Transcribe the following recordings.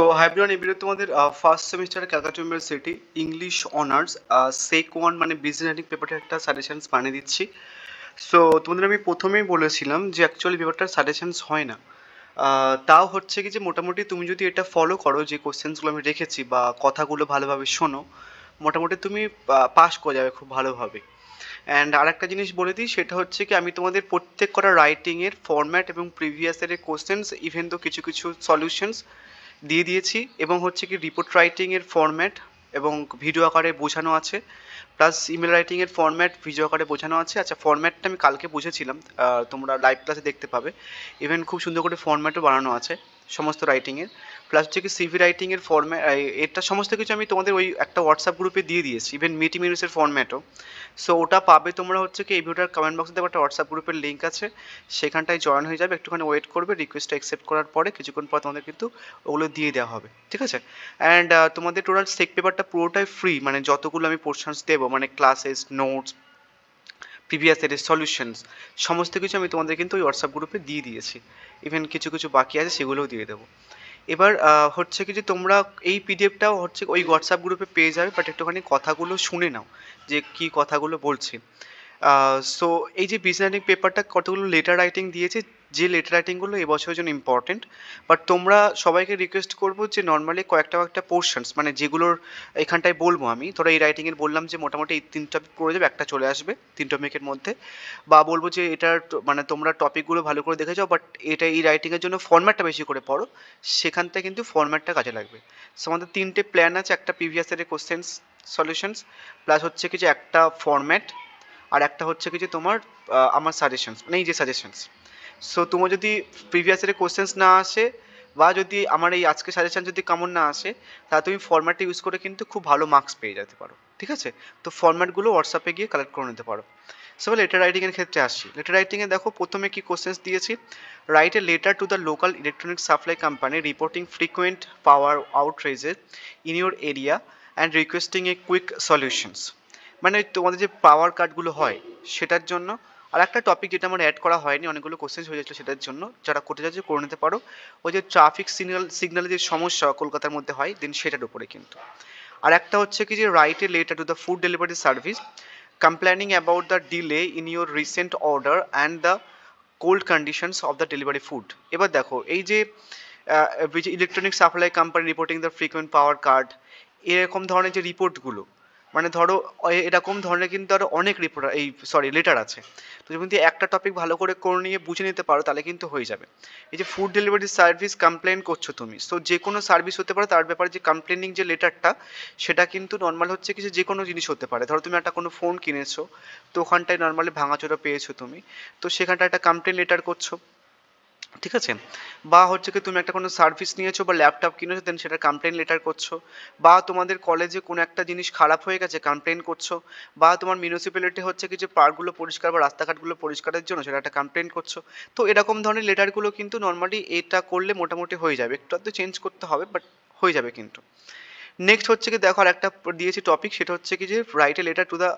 তো hi everyone, এই video তোমাদের ফার্স্ট সেমিস্টারে Calcutta university English honours sec one মানে বিজনেস রাইটিং পেপারটা একটা সাজেশনস বানিয়ে দিচ্ছি। সো তোমাদের আমি প্রথমেই বলেছিলাম যে অ্যাকচুয়ালি পেপারটার সাজেশনস হয় না। তাও হচ্ছে কি যে মোটামুটি তুমি যদি এটা ফলো করো, যে কোশ্চেন্সগুলো আমি রেখেছি বা কথাগুলো ভালোভাবে শোনো, মোটামুটি তুমি পাস করে যাবে খুব ভালোভাবে। অ্যান্ড আরেকটা জিনিস বলে দিই, সেটা হচ্ছে কি আমি তোমাদের প্রত্যেক কটা রাইটিংয়ের ফরম্যাট এবং প্রিভিয়াস ইয়ারের কোশ্চেন্স ইভেন তো কিছু কিছু সলিউশনস দিয়ে দিয়েছি, এবং হচ্ছে কি রিপোর্ট রাইটিংয়ের ফরম্যাট এবং ভিডিও আকারে বোঝানো আছে, প্লাস ইমেল রাইটিংয়ের ফরম্যাট ভিডিও আকারে বোঝানো আছে। আচ্ছা, ফরম্যাটটা আমি কালকে বুঝেছিলাম, তোমরা লাইভ ক্লাসে দেখতে পাবে। ইভেন খুব সুন্দর করে ফরম্যাটও বানানো আছে সমস্ত রাইটিংয়ের। প্লাস হচ্ছে কি সিভি রাইটিংয়ের ফরম্যাট, এটা সমস্ত কিছু আমি তোমাদের ওই একটা হোয়াটসঅ্যাপ গ্রুপে দিয়ে দিয়েছি, ইভেন মিটি মিনিটসের ফরম্যাটও। সো ওটা পাবে তোমরা হচ্ছে কি এই ভিডিওটার কমেন্ট বক্সে একটা হোয়াটসঅ্যাপ গ্রুপের লিঙ্ক আছে, সেখানটায় জয়েন হয়ে যাবে, একটুখানি ওয়েট করবে, রিকোয়েস্টটা অ্যাকসেপ্ট করার পরে কিছুক্ষণ পর তোমাদের কিন্তু ওগুলো দিয়ে দেওয়া হবে, ঠিক আছে? অ্যান্ড তোমাদের টোটাল সেক পেপারটা পুরোটাই ফ্রি, মানে যতগুলো আমি পোর্শনস দেবো, মানে ক্লাসেস, নোটস, প্রিভিয়াস এর সলিউশনস, সমস্ত কিছু আমি তোমাদের কিন্তু ওই হোয়াটসঅ্যাপ গ্রুপে দিয়ে দিয়েছি। ইভেন কিছু কিছু বাকি আছে, সেগুলোও দিয়ে দেবো। এবার হচ্ছে কি যে তোমরা এই পিডিএফটাও হচ্ছে ওই হোয়াটসঅ্যাপ গ্রুপে পেয়ে যাবে, বাট একটুখানি কথাগুলো শুনে নাও যে কী কথাগুলো বলছি। সো এই যে বিজনেস রাইটিং পেপারটা কতগুলো লেটার রাইটিং দিয়েছে, যে লেটার রাইটিংগুলো এবছরের জন্য ইম্পর্টেন্ট, বাট তোমরা সবাইকে রিকোয়েস্ট করবো যে নর্মালি কয়েকটা পোর্শনস, মানে যেগুলোর এখানটায় বলবো আমি, ধরো এই রাইটিংয়ের বললাম যে মোটামুটি এই 3 টপিক পড়ে যাবে, একটা চলে আসবে 3 টপিকের মধ্যে, বা বলবো যে এটার মানে তোমরা টপিকগুলো ভালো করে দেখে যাও, বাট এটা এই রাইটিংয়ের জন্য ফরম্যাটটা বেশি করে পড়ো, সেখান থেকে কিন্তু ফরম্যাটটা কাজে লাগবে। সো আমাদের 3টে প্ল্যান আছে, একটা প্রিভিয়াস ইয়ারের কোশ্চেন্স সলিউশনস, প্লাস হচ্ছে কি যে একটা ফরম্যাট, আর একটা হচ্ছে কি যে তোমার আমার সাজেশনস, মানে এই যে সাজেশনস। সো তোমার যদি প্রিভিয়াস ইয়ারের কোশ্চেন্স না আসে, বা যদি আমার এই আজকে সাজেশন যদি কেমন না আসে, তাহলে তুমি ফরম্যাটটা ইউজ করে কিন্তু খুব ভালো মার্কস পেয়ে যেতে পারো, ঠিক আছে? তো ফরম্যাটগুলো হোয়াটসঅ্যাপে গিয়ে কালেক্ট করে নিতে পারো। সো লেটার রাইটিংয়ের ক্ষেত্রে আসি। লেটার রাইটিংয়ে দেখো প্রথমে কি কোশ্চেন্স দিয়েছি, write a letter to the local electronic supply company reporting frequent power outrages in your area and requesting a quick solutions. মানে তোমাদের যে পাওয়ার কাটগুলো হয় সেটার জন্য। আর একটা টপিক যেটা আমার অ্যাড করা হয়নি, অনেকগুলো কোশ্চেন্স হয়ে যাচ্ছিলো সেটার জন্য, যারা করতে যাচ্ছে করে নিতে পারো, ওই যে ট্রাফিক সিগন্যালের যে সমস্যা কলকাতার মধ্যে হয় দেন সেটার উপরে কিন্তু। আর একটা হচ্ছে কি যে write a letter to the food delivery service complaining about the delay in your recent order and the cold conditions of the delivery food। এবার দেখো এই যে electronic supply company reporting the frequent power cut, এরকম ধরনের যে রিপোর্টগুলো, মানে ধরো এরকম ধরনের কিন্তু আরো অনেক রিপোর্ট, এই সরি লেটার আছে। তো তুমি যদি একটা টপিক ভালো করে করে নিয়ে বুঝে নিতে পারো তাহলে কিন্তু হয়ে যাবে। এই যে ফুড ডেলিভারি সার্ভিস কমপ্লেন করছো তুমি, সো যে কোনো সার্ভিস হতে পারে, তার ব্যাপারে যে কমপ্লেনিং যে লেটারটা, সেটা কিন্তু নর্মাল হচ্ছে কি যে কোনো জিনিস হতে পারে। ধরো তুমি একটা কোনো ফোন কিনেছো, তো ওখানটায় নর্মালি ভাঙাচোরা পেয়েছো তুমি, তো সেখানটা একটা কমপ্লেন লেটার করছো, ঠিক আছে? বা হচ্ছে কি তুমি একটা কোনো সার্ভিস নিয়েছো বা ল্যাপটপ কিনেছো, দেন সেটার কমপ্লেন লেটার করছো, বা তোমাদের কলেজে কোনো একটা জিনিস খারাপ হয়ে গেছে কমপ্লেন করছো, বা তোমার মিউনিসিপ্যালিটি হচ্ছে কি যে পার্কগুলো পরিষ্কার বা রাস্তাঘাটগুলো পরিষ্কারের জন্য সেটা একটা কমপ্লেন করছো। তো এরকম ধরনের লেটারগুলো কিন্তু নর্মালি এটা করলে মোটামুটি হয়ে যাবে, একটু আধটু চেঞ্জ করতে হবে বাট হয়ে যাবে কিন্তু। নেক্সট হচ্ছে কি দেখো আর একটা দিয়েছি টপিক, সেটা হচ্ছে কি যে write a letter to the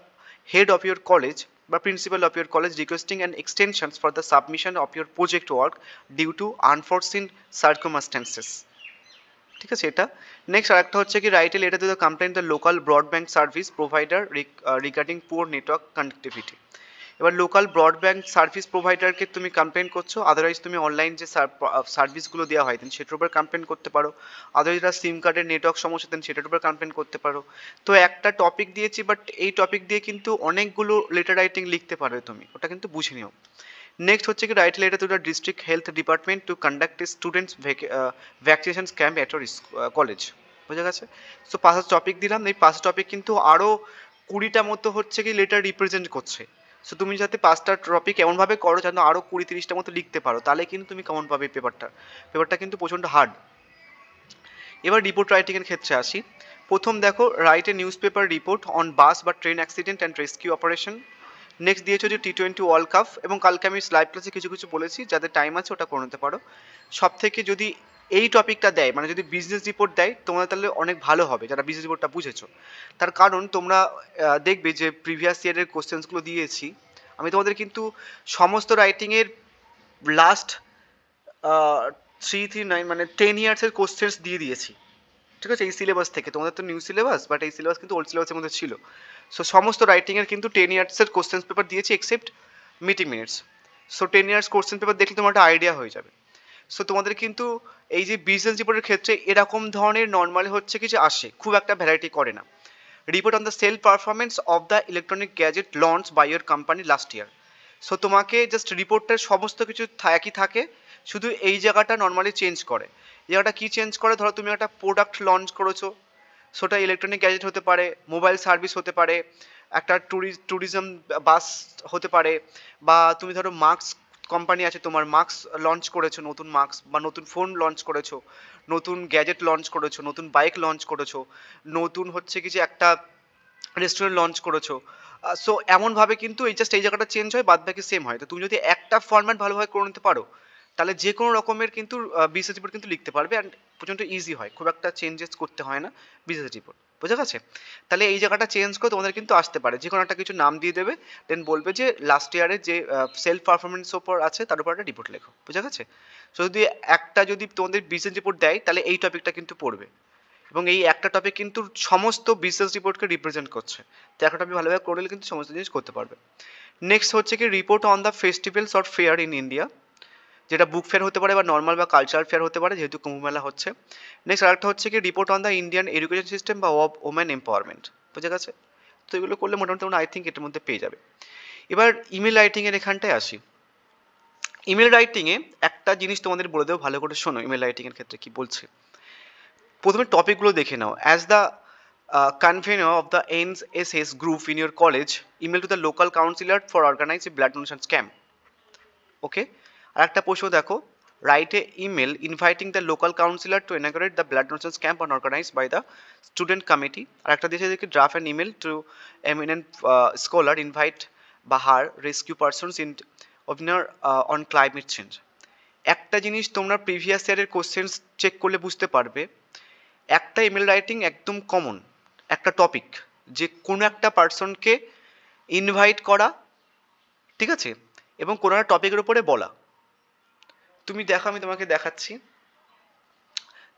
head of your college বা principal of your college requesting an extensions for the submission of your project work due to unforeseen circumstances, ঠিক আছে এটা। নেক্সট আরেকটা হচ্ছে কি write a letter to the complain the local broadband service provider regarding poor network connectivity. এবার local broadband service প্রোভাইডারকে তুমি complain করছো, আদারওয়াইজ তুমি অনলাইন যে সার্ভিসগুলো দেওয়া হয় দেন সেটার উপর কমপ্লেন করতে পারো, আদারওয়াইজ যারা সিম কার্ডের নেটওয়ার্ক সমস্যা দেন সেটার উপর কমপ্লেন করতে পারো। তো একটা টপিক দিয়েছি, বাট এই টপিক দিয়ে কিন্তু অনেকগুলো লেটার রাইটিং লিখতে পারবে তুমি, ওটা কিন্তু বুঝে নিও। নেক্সট হচ্ছে কি right letter to the district health department to conduct students vaccination camp at your college. বোঝা গেছে? সো 5টা টপিক দিলাম, এই 5টা টপিক কিন্তু আরও 20টা মতো হচ্ছে কি লেটার রিপ্রেজেন্ট করছে। সো তুমি যাতে 5টা টপিক এমনভাবে করো যেন আরও 20-30টা মতো লিখতে পারো, তাহলে কিন্তু তুমি কেমন পাবে পেপারটা কিন্তু প্রচণ্ড হার্ড। এবার রিপোর্ট রাইটিংয়ের ক্ষেত্রে আসি। প্রথম দেখো write a newspaper report on bus বা train accident and rescue operation. Next দিয়েছে যে T20 ওয়ার্ল্ড কাপ, এবং কালকে আমি লাইভ ক্লাসে কিছু কিছু বলেছি, যাদের টাইম আছে ওটা করে নিতে পারো। সব থেকে যদি এই টপিকটা দেয়, মানে যদি বিজনেস রিপোর্ট দেয় তোমরা, তাহলে অনেক ভালো হবে যারা বিজনেস রিপোর্টটা বুঝেছো। তার কারণ তোমরা দেখবে যে প্রিভিয়াস ইয়ারের কোশ্চেন্সগুলো দিয়েছি আমি তোমাদের, কিন্তু সমস্ত রাইটিংয়ের লাস্ট 339 মানে 10 ইয়ার্সের কোশ্চেন্স দিয়ে দিয়েছি, ঠিক আছে, এই সিলেবাস থেকে। তোমাদের তো নিউ সিলেবাস, বাট এই সিলেবাস কিন্তু ওল্ড সিলেবাসের মধ্যে ছিল। সো সমস্ত রাইটিংয়ের কিন্তু 10 ইয়ার্সের কোশ্চেন্স পেপার দিয়েছি except meeting minutes. So 10 years question paper দেখলে তোমার একটা আইডিয়া হয়ে যাবে। সো তোমাদের কিন্তু এই যে বিজনেস রিপোর্টের ক্ষেত্রে এরকম ধরনের নর্মালি হচ্ছে কি যে আসে, খুব একটা ভ্যারাইটি করে না। Report on the sale performance of the electronic gadget launch by your company last year. So তোমাকে জাস্ট রিপোর্টের সমস্ত কিছু একই থাকে, শুধু এই জায়গাটা নর্মালি চেঞ্জ করে। এই জায়গাটা কী চেঞ্জ করে, ধরো তুমি একটা প্রোডাক্ট লঞ্চ করেছো, সেটা ইলেকট্রনিক গ্যাজেট হতে পারে, মোবাইল সার্ভিস হতে পারে, একটা ট্যুরিজম বাস হতে পারে, বা তুমি ধরো মাস্ক কোম্পানি আছে তোমার, মাস্ক লঞ্চ করেছো, নতুন মাস্ক বা নতুন ফোন লঞ্চ করেছো, নতুন গ্যাজেট লঞ্চ করেছো, নতুন বাইক লঞ্চ করেছো, নতুন হচ্ছে কি যে একটা রেস্টুরেন্ট লঞ্চ করেছো। সো এমনভাবে কিন্তু এই জাস্ট এই জায়গাটা চেঞ্জ হয়, বাদ বাকি সেম হয়। তো তুমি যদি একটা ফরম্যাট ভালোভাবে করে নিতে পারো, তাহলে যে কোনো রকমের কিন্তু বিজনেস রিপোর্ট কিন্তু লিখতে পারবে, অ্যান্ড প্রচণ্ড ইজি হয়, খুব একটা চেঞ্জেস করতে হয় না বিজনেস রিপোর্ট। বোঝা গেছে? তাহলে এই জায়গাটা চেঞ্জ করে তোমাদের কিন্তু আসতে পারে, যে কোনো একটা কিছু নাম দিয়ে দেবে, দেন বলবে যে লাস্ট ইয়ারের যে সেলফ পারফরমেন্স ওপর আছে তার উপর একটা রিপোর্ট লেখো। বোঝা গেছে? তো যদি একটা যদি তোমাদের বিজনেস রিপোর্ট দেয়, তাহলে এই টপিকটা কিন্তু পড়বে, এবং এই একটা টপিক কিন্তু সমস্ত বিজনেস রিপোর্টকে রিপ্রেজেন্ট করছে। তো একটা টপিক ভালোভাবে করলে কিন্তু সমস্ত জিনিস করতে পারবে। নেক্সট হচ্ছে কি report on the festivals or fair in India, যেটা বুক ফেয়ার হতে পারে বা নর্মাল বা কালচারাল ফেয়ার হতে পারে, যেহেতু কুম্ভ মেলা হচ্ছে। নেক্সট আরেকটা হচ্ছে কি report on the Indian education system বা ওমেন এম্পাওয়ারমেন্ট। বুঝে গেছে? তো এগুলো করলে মোটামুটি তোমরা আই থিঙ্ক এটার মধ্যে পেয়ে যাবে। এবার ইমেল রাইটিংয়ের এখানটায় আসি। ইমেল রাইটিংয়ে একটা জিনিস তোমাদের বলে দেবো, ভালো করে শোনো ইমেল রাইটিংয়ের ক্ষেত্রে কি বলছে। প্রথমে টপিকগুলো দেখে নাও। As the convener of the NSS group in your college, email to the local councillor for organize a blood donation camp. Okay, আর একটা প্রশ্ন দেখো, write a email inviting the local councillor to inaugurate the blood donation camp on organise by the student committee. আর একটা দিয়েছে দেখি draft an email to eminent scholar invite বাহার rescue persons in webinar on climate change. একটা জিনিস তোমরা previous ইয়ারের questions check করলে বুঝতে পারবে, একটা ইমেল রাইটিং একদম কমন একটা টপিক, যে কোনো একটা পার্সনকে ইনভাইট করা, ঠিক আছে, এবং কোনো একটা টপিকের উপরে বলা। তুমি দেখো, আমি তোমাকে দেখাচ্ছি।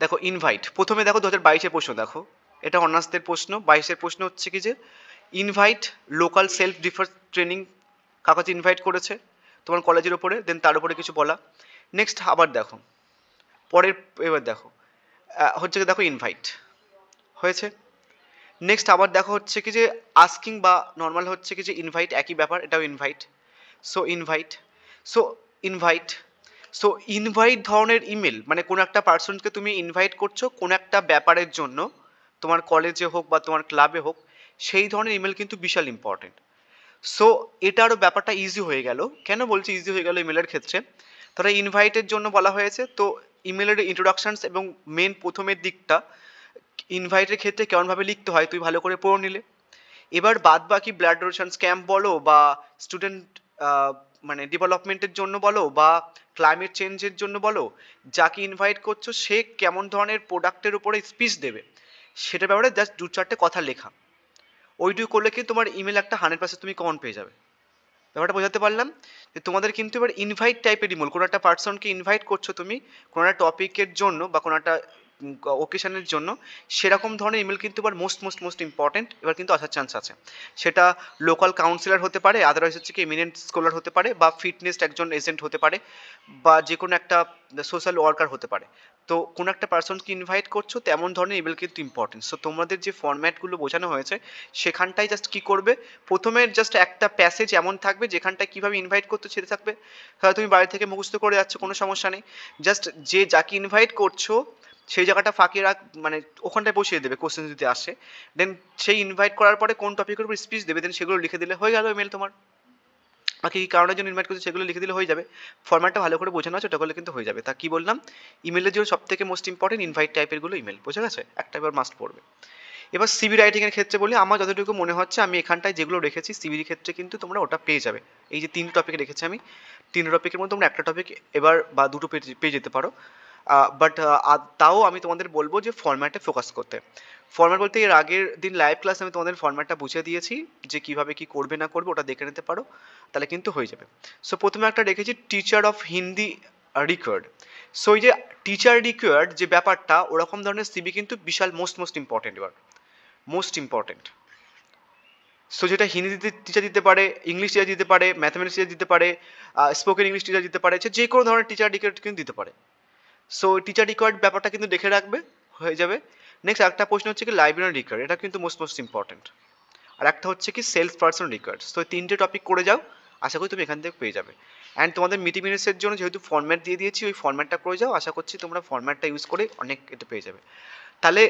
দেখো ইনভাইট, প্রথমে দেখো 2022-এর প্রশ্ন দেখো, এটা অনার্সদের প্রশ্ন। 22-এর প্রশ্ন হচ্ছে কি যে invite local self defence training, কাগজ ইনভাইট করেছে তোমার কলেজের ওপরে, দেন তার উপরে কিছু বলা। নেক্সট আবার দেখো পরের, এবার দেখো হচ্ছে কি, দেখো ইনভাইট হয়েছে। নেক্সট আবার দেখো হচ্ছে কি যে আস্কিং বা নর্মাল হচ্ছে কি যে ইনভাইট, একই ব্যাপার, এটাও invite. So invite, so invite, so invite ধরনের ইমেল, মানে কোনো একটা পার্সনকে তুমি ইনভাইট করছো কোনো একটা ব্যাপারের জন্য, তোমার কলেজে হোক বা তোমার ক্লাবে হোক, সেই ধরনের ইমেল কিন্তু বিশাল ইম্পর্টেন্ট। সো এটা আরও ব্যাপারটা ইজি হয়ে গেল। কেন বলছি ইজি হয়ে গেল ইমেলের ক্ষেত্রে, তারা ইনভাইটের জন্য বলা হয়েছে, তো ইমেলের ইন্ট্রোডাকশনস এবং মেন প্রথমের দিকটা ইনভাইটের ক্ষেত্রে কেমনভাবে লিখতে হয় তুই ভালো করে পড়ে নিলে। এবার বাদ বাকি ব্লাড ডোনেশন ক্যাম্প বলো, বা স্টুডেন্ট মানে ডেভেলপমেন্টের জন্য বলো, বা ক্লাইমেট চেঞ্জের জন্য বলো, যাকে ইনভাইট করছো সে কেমন ধরনের প্রোডাক্টের উপরে স্পিচ দেবে, সেটার ব্যাপারে জাস্ট 2-4টে কথা লেখা। ওইটুকু করলে কিন্তু তোমার ইমেল একটা 100% তুমি কমন পেয়ে যাবে। ব্যাপারটা বোঝাতে পারলাম? যে তোমাদের কিন্তু এবার ইনভাইট টাইপের ইমেল, কোনো একটা পার্সনকে ইনভাইট করছো তুমি কোনো একটা টপিকের জন্য বা কোনো একটা ওকেশনের জন্য, সেরকম ধরনের ইমেল কিন্তু এবার মোস্ট ইম্পর্টেন্ট এবার কিন্তু আসার চান্স আছে। সেটা লোকাল কাউন্সিলর হতে পারে, আদারওয়াইজ হচ্ছে কি এমিনেন্ট স্কলার হতে পারে, বা ফিটনেস একজন এজেন্ট হতে পারে, বা যে কোনো একটা সোশ্যাল ওয়ার্কার হতে পারে। তো কোনো একটা পার্সনকে ইনভাইট করছো, তেমন ধরনের ইমেল কিন্তু ইম্পর্টেন্ট। সো তোমাদের যে ফরম্যাটগুলো বোঝানো হয়েছে সেখানটায় জাস্ট কী করবে, প্রথমে জাস্ট একটা প্যাসেজ এমন থাকবে যেখানটায় কীভাবে ইনভাইট করতে সেটা থাকবে। তাহলে তুমি বাড়ি থেকে মুখস্থ করে যাচ্ছ, কোনো সমস্যা নেই, জাস্ট যে যাকে ইনভাইট করছো সেই জায়গাটা ফাঁকিয়ে রাখ, মানে ওখানটায় বসিয়ে দেবে কোশ্চেন যদি আসে, দেন সেই ইনভাইট করার পরে কোন টপিকের উপর স্পিচ দেবে, দেন সেগুলো লিখে দিলে হয়ে গেল ইমেল তোমার। বাকি কী কারণের জন্য ইনভাইট করছে সেগুলো লিখে দিলে হয়ে যাবে। ফরম্যাটটা ভালো করে বোঝানো আছে, ওটা করলে কিন্তু হয়ে যাবে। তা কী বললাম, ইমেলের জন্য সব থেকে মোস্ট ইম্পর্টেন্ট ইনভাইট টাইপেরগুলো ইমেল, বোঝা গেছে? একটা এবার মাস্ট পড়বে। এবার সিভি রাইটিংয়ের ক্ষেত্রে বলি, আমার যতটুকু মনে হচ্ছে আমি এখানটায় যেগুলো রেখেছি সিভির ক্ষেত্রে কিন্তু তোমরা ওটা পেয়ে যাবে। এই যে 3 টপিক রেখেছি আমি, 3 টপিকের মধ্যে তোমরা একটা টপিক এবার বা 2টো পেয়ে যেতে পারো। বাট তাও আমি তোমাদের বলবো যে ফরম্যাটে ফোকাস করতে। ফরম্যাট বলতে এর আগের দিন লাইভ ক্লাস আমি তোমাদের ফরম্যাটটা বুঝিয়ে দিয়েছি, যে কীভাবে কী করবে না করবে ওটা দেখে নিতে পারো, তাহলে কিন্তু হয়ে যাবে। সো প্রথমে একটা রেখেছি teacher of Hindi required. So এই যে টিচার রিকোয়ার্ড যে ব্যাপারটা, ওরকম ধরনের সিভি কিন্তু বিশাল মোস্ট ইম্পর্টেন্ট। এবার মোস্ট ইম্পর্টেন্ট, সো যেটা হিন্দি টিচার দিতে পারে, ইংলিশ টিচার দিতে পারে, ম্যাথামেটিক্স টিচার দিতে পারে, স্পোকেন ইংলিশ টিচার দিতে পারে, যে কোনো ধরনের টিচার রিকোয়ার্ড কিন্তু দিতে পারে। সো টিচার রিকোয়ার্ড ব্যাপারটা কিন্তু দেখে রাখবে, হয়ে যাবে। নেক্সট একটা প্রশ্ন হচ্ছে কি লাইব্রেরিয়ান রিকোয়ার্ড, এটা কিন্তু মোস্ট ইম্পর্টেন্ট। আর একটা হচ্ছে কি সেলস পার্সন রিকোয়ার্ড। তো তিনটে টপিক করে যাও, আশা করি তুমি এখান থেকে পেয়ে যাবে। অ্যান্ড তোমাদের মিটিং মিনিটসের জন্য যেহেতু ফর্ম্যাট দিয়ে দিয়েছি, ওই ফর্ম্যাটটা করে যাও, আশা করছি তোমরা ফর্ম্যাটটা ইউজ করে অনেক এটা পেয়ে যাবে। তাহলে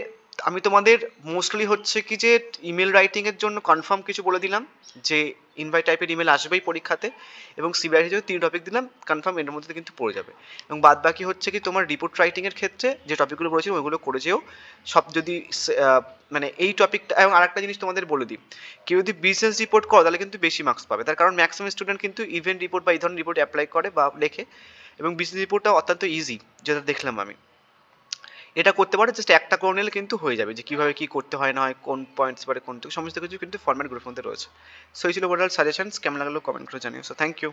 আমি তোমাদের মোস্টলি হচ্ছে কি যে ইমেল রাইটিংয়ের জন্য কনফার্ম কিছু বলে দিলাম, যে ইনভাইট টাইপের ইমেল আসবেই পরীক্ষাতে, এবং সিবিআই জন্য 3 টপিক দিলাম কনফার্ম, এর মধ্যে কিন্তু পড়ে যাবে। এবং বাদ বাকি হচ্ছে কি তোমার রিপোর্ট রাইটিংয়ের ক্ষেত্রে যে টপিকগুলো বলেছিলাম ওইগুলো করে যেও সব। যদি মানে এই টপিকটা, এবং আরেকটা জিনিস তোমাদের বলে দিই, কেউ যদি বিজনেস রিপোর্ট করো তাহলে কিন্তু বেশি মার্কস পাবে, তার কারণ ম্যাক্সিমাম স্টুডেন্ট কিন্তু ইভেন্ট রিপোর্ট বা এই ধরনের রিপোর্ট অ্যাপ্লাই করে বা লেখে, এবং বিজনেস রিপোর্টটা অত্যন্ত ইজি, যেটা দেখলাম আমি। এটা করতে পারো, জাস্ট একটা করে নিলে কিন্তু হয়ে যাবে, যে কীভাবে কী করতে হয় না হয়, কোন পয়েন্টস পারে কোন সমস্ত কিছু কিন্তু ফরম্যাট গ্রুপের মধ্যে রয়েছে। সো এই ছিল ওভারঅল সাজেশনস, কেমন লাগলো কমেন্ট করে জানিও। So thank you.